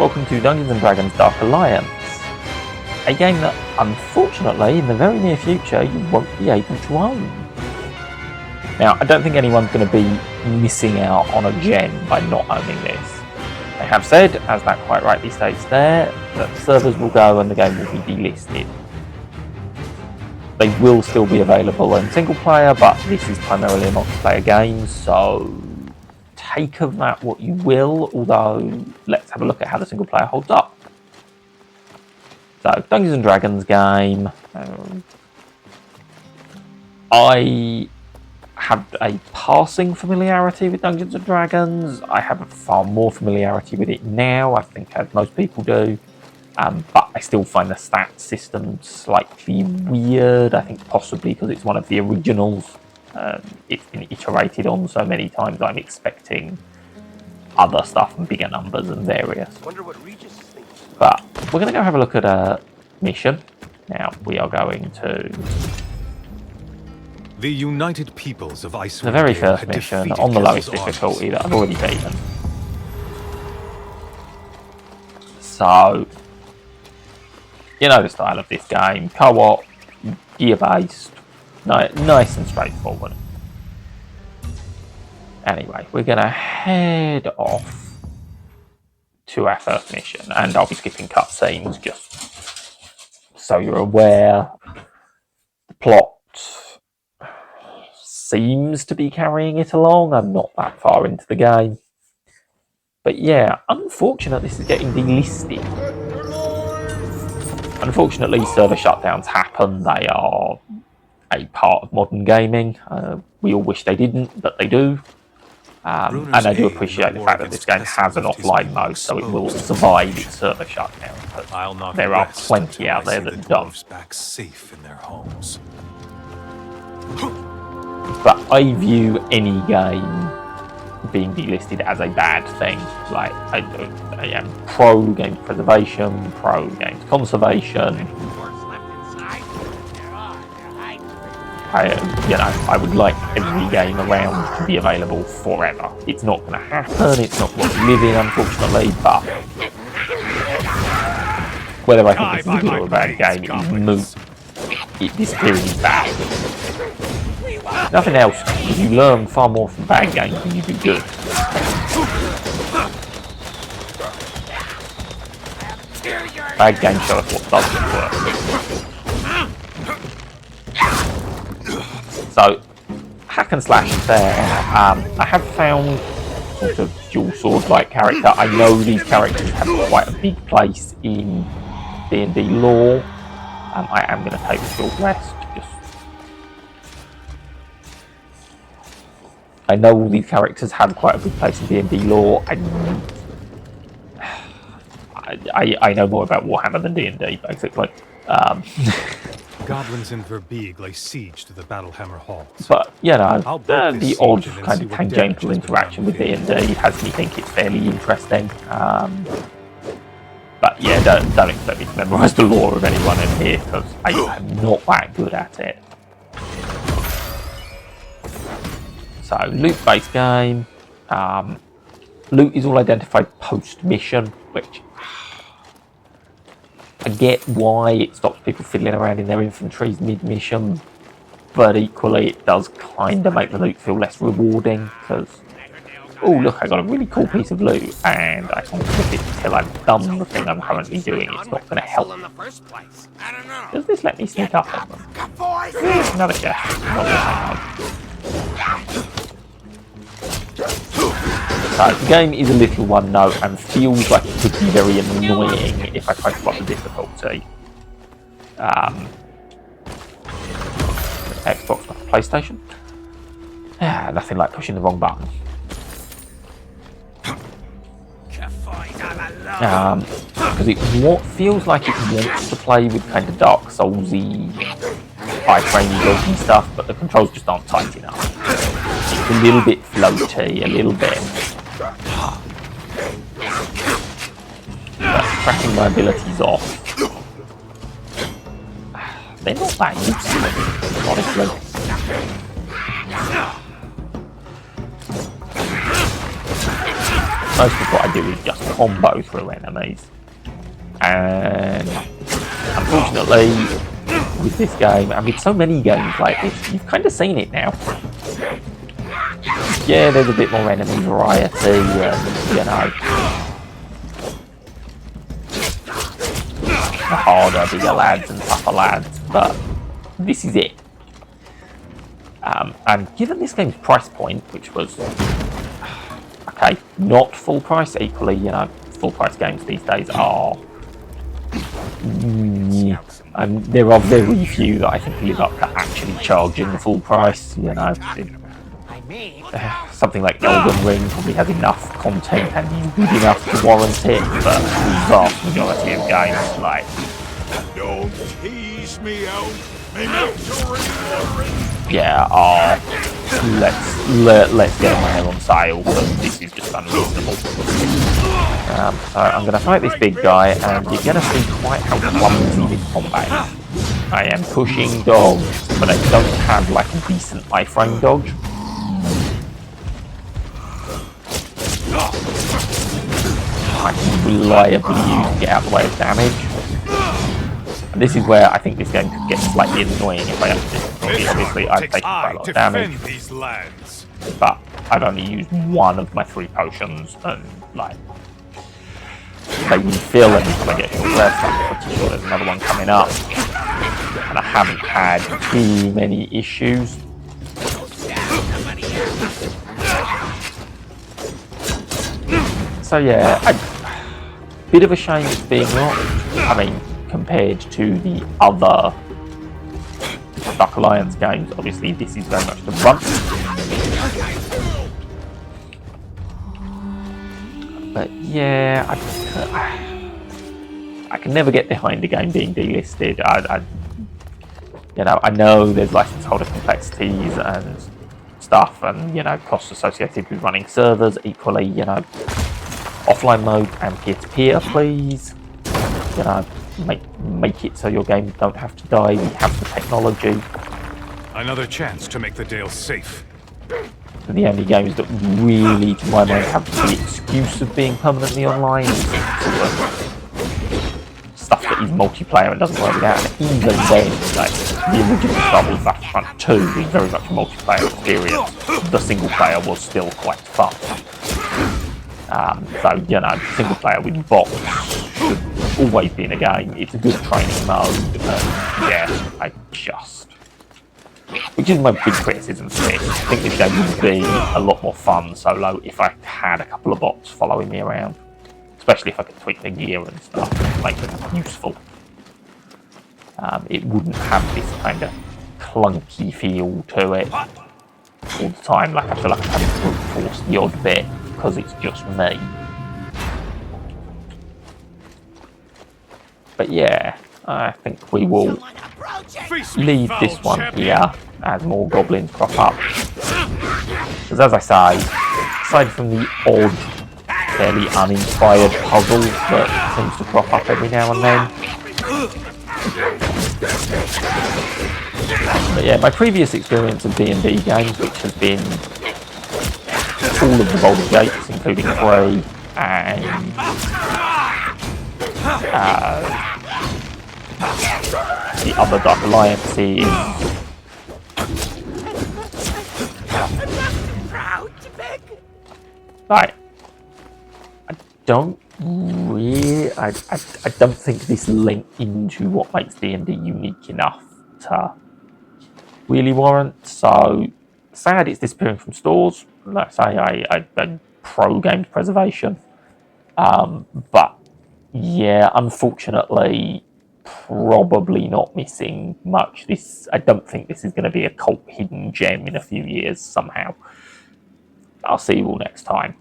welcome to Dungeons & Dragons Dark Alliance, a game that, unfortunately, in the very near future, you won't be able to own. Now, I don't think anyone's going to be missing out on a gen by not owning this. They have said, as that quite rightly states there, that servers will go and the game will be delisted. They will still be available in single player, but this is primarily a multiplayer game, so take of that what you will, although let's have a look at how the single player holds up. So, Dungeons & Dragons game. I have a passing familiarity with Dungeons & Dragons. I have a far more familiarity with it now, I think, as most people do. But I still find the stat system slightly weird. I think possibly because it's one of the originals. It's been iterated on so many times, I'm expecting other stuff and bigger numbers and various. Wonder what Regis thinks. But we're going to go have a look at a mission. Now, we are going to the United Peoples of Iceland. The very first mission on the lowest difficulty that I've already beaten. So, you know the style of this game. Co-op, gear-based, nice and straightforward. Anyway, we're going to head off to our first mission, and I'll be skipping cutscenes just so you're aware. The plot seems to be carrying it along. I'm not that far into the game. But yeah, unfortunately this is getting delisted. Unfortunately, server shutdowns happen. They are a part of modern gaming. We all wish they didn't, but they do. And I do appreciate the fact that this game has an offline mode, so it will survive its server shutdown. But there are plenty out there that don't. Back safe in their homes. But I view any game being delisted as a bad thing. Like, I am pro games preservation, pro games conservation. I would like every game around to be available forever. It's not going to happen, it's not what we live in, unfortunately, but whether I think it's a good or a bad game, it is moot. This period is bad. Nothing else, you learn far more from bad games than you do good. Bad games show us what doesn't work. So, hack and slash there. I have found sort of dual sword-like character. I know these characters have quite a big place in D&D lore. I am going to take a short rest. I know all these characters have quite a good place in D&D lore. I know more about Warhammer than D&D, basically. Goblins in Verbeeg lay siege to the Battlehammer halls. But, you know, the odd kind of tangential interaction with D&D has me think it's fairly interesting. But yeah, don't expect me to memorise the lore of anyone in here, because I'm not that good at it. So, loot-based game. Loot is all identified post-mission, which I get why it stops people fiddling around in their infantries mid-mission, but equally it does kind of make the loot feel less rewarding, because, oh look, I got a really cool piece of loot, and I can flip it until I've done the thing I'm currently doing. It's not going to help. Does this let me sneak up on them? Another chest. So, the game is a little one note and feels like it could be very annoying if I try to up the difficulty. Xbox, not PlayStation. Nothing like pushing the wrong button. Because it feels like it wants to play with kind of Dark Soulsy, iframe dodgy stuff, but the controls just aren't tight enough. It's a little bit floaty, a little bit. But cracking my abilities off. They're not that useful, honestly. most of what I do is just combo through enemies. And unfortunately, with this game, and with so many games like this, you've kind of seen it now. Yeah, there's a bit more enemy variety, you know, the harder, bigger lads and tougher lads, but this is it. And given this game's price point, which was, okay, not full price, equally, you know, full price games these days are, and there are very few that I think live up to actually charging the full price, you know. Something like Elden Ring probably has enough content and is good enough to warrant it, but the vast majority of games, like... Don't tease me out. Yeah, let's get my hair on sale, because this is just unreasonable. So I'm going to fight this big guy, and you're going to see quite how clumsy this combat is. I am pushing dogs, but I don't have like a decent iframe dodge. I can reliably use to get out of the way of damage. And this is where I think this game could get slightly annoying if I have to difficulty. Obviously, I've taken quite a lot of damage, these lands. but I've only used one of my 3 potions, and like they refill every time I get short rest. I'm pretty sure there's another one coming up, and I haven't had too many issues. So yeah, a bit of a shame it's being locked. I mean, compared to the other Dark Alliance games, obviously this is very much the brunt. But yeah, I can never get behind a game being delisted. You know, I know there's license holder complexities and stuff, and you know, costs associated with running servers. Equally, you know, offline mode and peer-to-peer, please. You know, make it so your games don't have to die. We have the technology. Another chance to make the Dale safe. The only games that really, to my mind, have the excuse of being permanently online is sort of stuff that is multiplayer and doesn't work without. And even then, like the original Star Wars Battlefront 2 was very much a multiplayer experience. The single player was still quite fun. So, you know, single player with bots should always be in a game. It's a good training mode, and yeah, I just... Which is my big criticism for this. I think this game would be a lot more fun solo if I had a couple of bots following me around. Especially if I could tweak the gear and stuff and make them useful. It wouldn't have this kind of clunky feel to it all the time. Like, I feel like I'm having to brute force the odd bit because it's just me. But yeah, I think we will leave this one here as more goblins crop up. Because as I say, aside from the odd, fairly uninspired puzzle that seems to crop up every now and then. But yeah, my previous experience of D&D games, which has been all of the Baldur's Gates, including 3, and the other Dark Alliances. Like, I don't think this link into what makes D&D unique enough to really warrant. So sad it's disappearing from stores. Like I say, I'm pro games preservation. But yeah, unfortunately, probably not missing much. I don't think this is going to be a cult hidden gem in a few years somehow. I'll see you all next time.